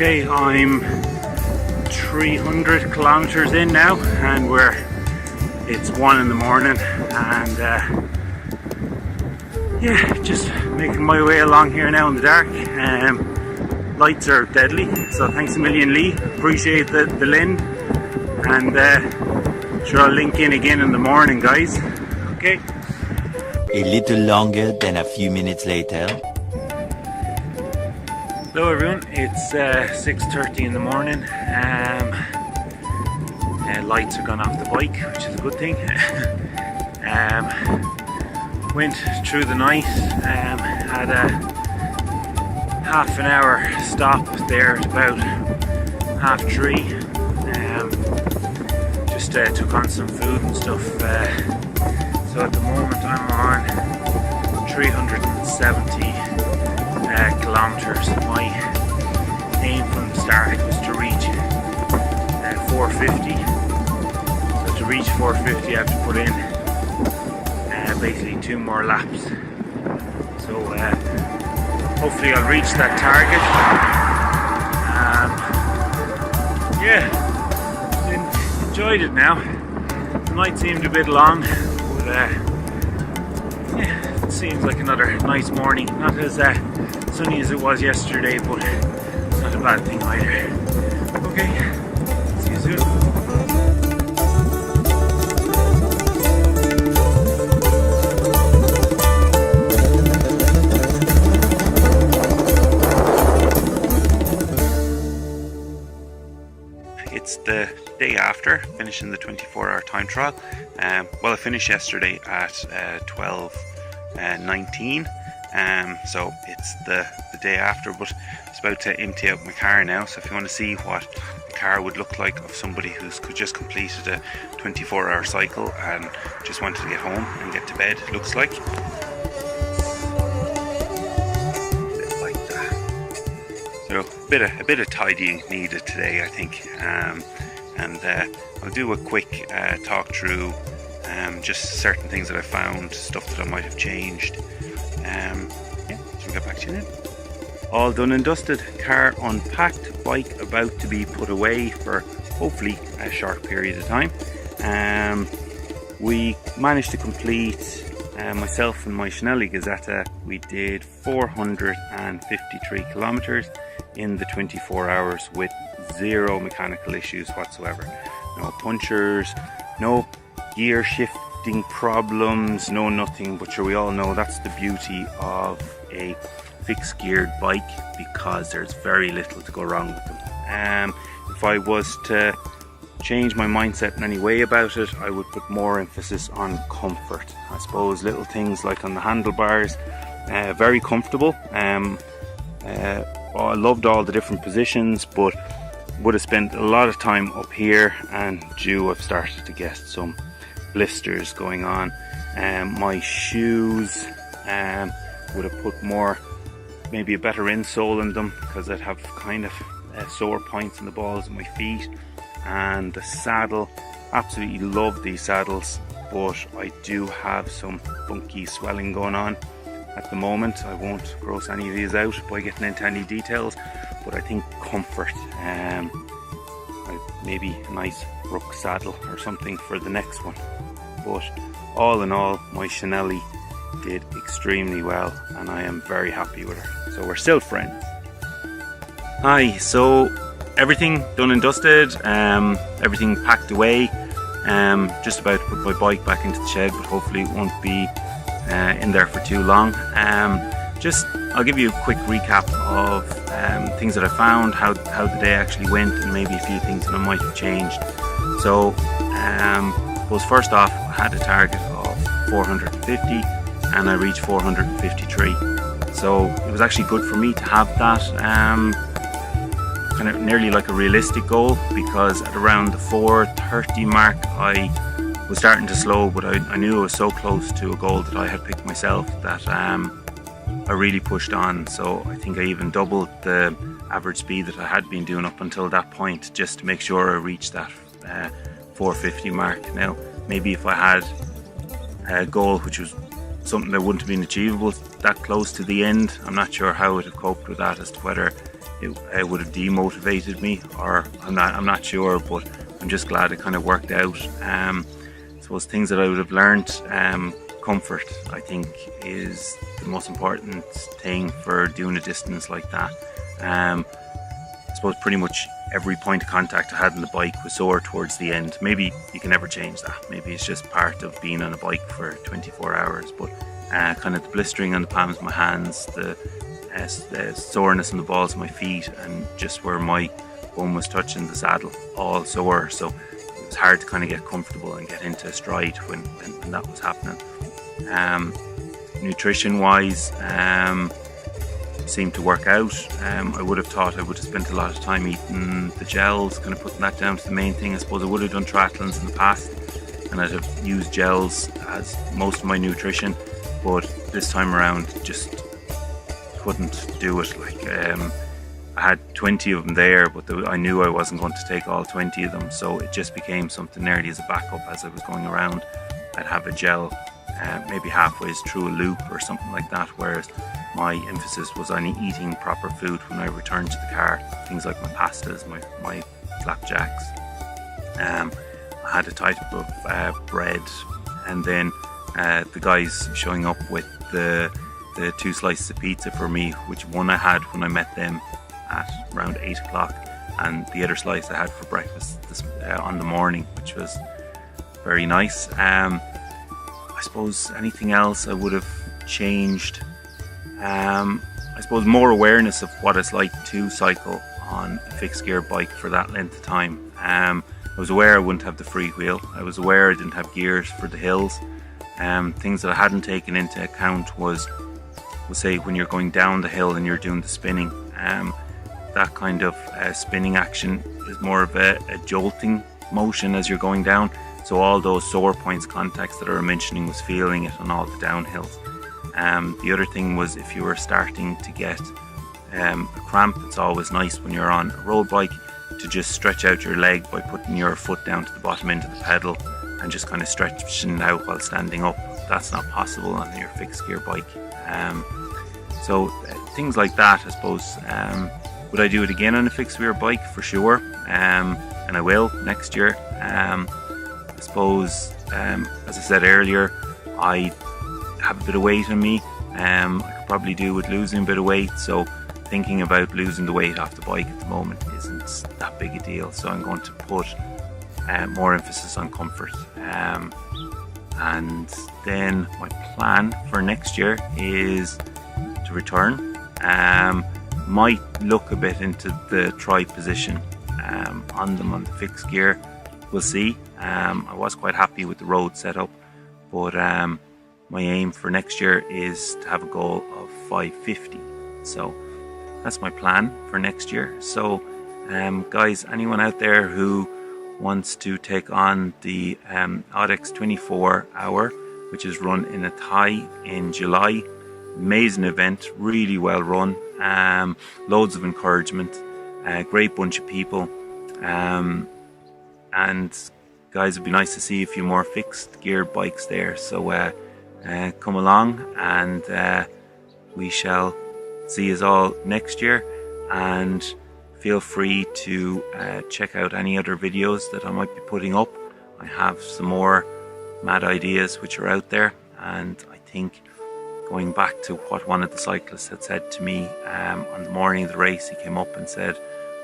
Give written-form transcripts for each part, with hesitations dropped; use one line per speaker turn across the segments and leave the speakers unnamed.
Okay, I'm 300 kilometers in now, and it's 1 in the morning, and yeah, just making my way along here now in the dark. Lights are deadly, so thanks a million, Lee. Appreciate the lend, and sure, I'll link in again in the morning, guys. Okay.
A little longer than a few minutes later.
Hello everyone, it's 6:30 in the morning. Lights are gone off the bike, which is a good thing. Went through the night, had a half an hour stop there at about 3:30. Just took on some food and stuff. So at the moment I'm on 370 kilometers. My aim from the start was to reach 450. So to reach 450 I have to put in basically 2 more laps. So hopefully I'll reach that target. Yeah, enjoyed it now. The night seemed a bit long, but yeah, it seems like another nice morning. Not as sunny as it was yesterday, but it's not a bad thing either. Okay, see you soon. It's the day after finishing the 24-hour time trial. Well, I finished yesterday at 12:19. So it's the day after, but it's about to empty out my car now. So if you want to see what the car would look like of somebody who's just completed a 24-hour cycle and just wanted to get home and get to bed, it looks like. So a bit of tidying needed today, I think, and I'll do a quick talk through just certain things that I found, stuff that I might have changed. Yeah, so we'll get back to you then. All done and dusted, car unpacked, bike about to be put away for hopefully a short period of time. We managed to complete, myself and my Schnelli Gazzetta, we did 453 kilometers in the 24 hours with 0 mechanical issues whatsoever. No punctures, no gear shifting problems, no nothing. But sure, we all know that's the beauty of a fixed geared bike, because there's very little to go wrong with them. If I was to change my mindset in any way about it, I would put more emphasis on comfort. I suppose little things like on the handlebars, very comfortable. I loved all the different positions, but would have spent a lot of time up here, and I've started to get some blisters going on. My shoes would have put maybe a better insole in them, because I'd have kind of sore points in the balls of my feet. And the saddle, absolutely love these saddles, but I do have some funky swelling going on at the moment. I won't gross any of these out by getting into any details, but I think comfort, maybe a nice Brook saddle or something for the next one. But all in all, my Schnelli did extremely well, and I am very happy with her. So we're still friends. Hi, so everything done and dusted, everything packed away. Just about to put my bike back into the shed, but hopefully it won't be in there for too long. I'll give you a quick recap of things that I found, how the day actually went, and maybe a few things that I might have changed. So first off, I had a target of 450 and I reached 453. So it was actually good for me to have that kind of nearly like a realistic goal, because at around the 430 mark I was starting to slow, but I knew I was so close to a goal that I had picked myself that I really pushed on. So I think I even doubled the average speed that I had been doing up until that point, just to make sure I reached that 450 mark. Now, maybe if I had a goal which was something that wouldn't have been achievable that close to the end, I'm not sure how I would have coped with that, as to whether it would have demotivated me, or I'm not sure, but I'm just glad it kind of worked out. I suppose things that I would have learned, comfort I think is the most important thing for doing a distance like that. I suppose pretty much every point of contact I had on the bike was sore towards the end. Maybe you can never change that, maybe it's just part of being on a bike for 24 hours, but kind of the blistering on the palms of my hands, the soreness in the balls of my feet, and just where my bum was touching the saddle, all sore. So it was hard to kind of get comfortable and get into stride when that was happening. Nutrition wise, seemed to work out. I would have thought I would have spent a lot of time eating the gels, kind of putting that down to the main thing. I suppose I would have done triathlons in the past and I'd have used gels as most of my nutrition, but this time around just couldn't do it. Like I had 20 of them there, but I knew I wasn't going to take all 20 of them, so it just became something nearly as a backup. As I was going around, I'd have a gel maybe halfway through a loop or something like that, whereas my emphasis was on eating proper food when I returned to the car, things like my pastas, my flapjacks. I had a type of bread, and then the guys showing up with the 2 slices of pizza for me, which one I had when I met them at around 8 o'clock, and the other slice I had for breakfast on the morning, which was very nice. I suppose anything else I would have changed, I suppose more awareness of what it's like to cycle on a fixed gear bike for that length of time. I was aware I wouldn't have the free wheel. I was aware I didn't have gears for the hills. Things that I hadn't taken into account was say when you're going down the hill and you're doing the spinning, that kind of spinning action is more of a jolting motion as you're going down. So all those sore points contacts that I was mentioning was feeling it on all the downhills. The other thing was if you were starting to get a cramp, it's always nice when you're on a road bike to just stretch out your leg by putting your foot down to the bottom end of the pedal and just kind of stretching it out while standing up. That's not possible on your fixed gear bike. So things like that, I suppose. Would I do it again on a fixed gear bike? For sure, and I will next year. I suppose, as I said earlier, I have a bit of weight on me. I could probably do with losing a bit of weight, so thinking about losing the weight off the bike at the moment isn't that big a deal. So I'm going to put more emphasis on comfort. And then my plan for next year is to return. Might look a bit into the tri position on them on the fixed gear. We'll see. I was quite happy with the road setup, but my aim for next year is to have a goal of 550. So that's my plan for next year. So guys, anyone out there who wants to take on the Odex 24 hour, which is run in a Thai in July, amazing event, really well run, loads of encouragement, great bunch of people, and guys, it'd be nice to see a few more fixed gear bikes there. So come along, and we shall see us all next year. And feel free to check out any other videos that I might be putting up. I have some more mad ideas which are out there, and I think, going back to what one of the cyclists had said to me on the morning of the race, he came up and said,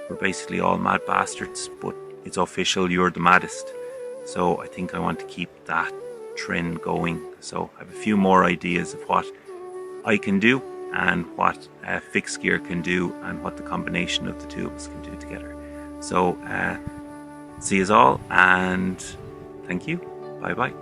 "We're basically all mad bastards, but it's official, you're the maddest." So I think I want to keep that trend going. So I have a few more ideas of what I can do and what fixed gear can do and what the combination of the two of us can do together. So see us all, and thank you. Bye bye.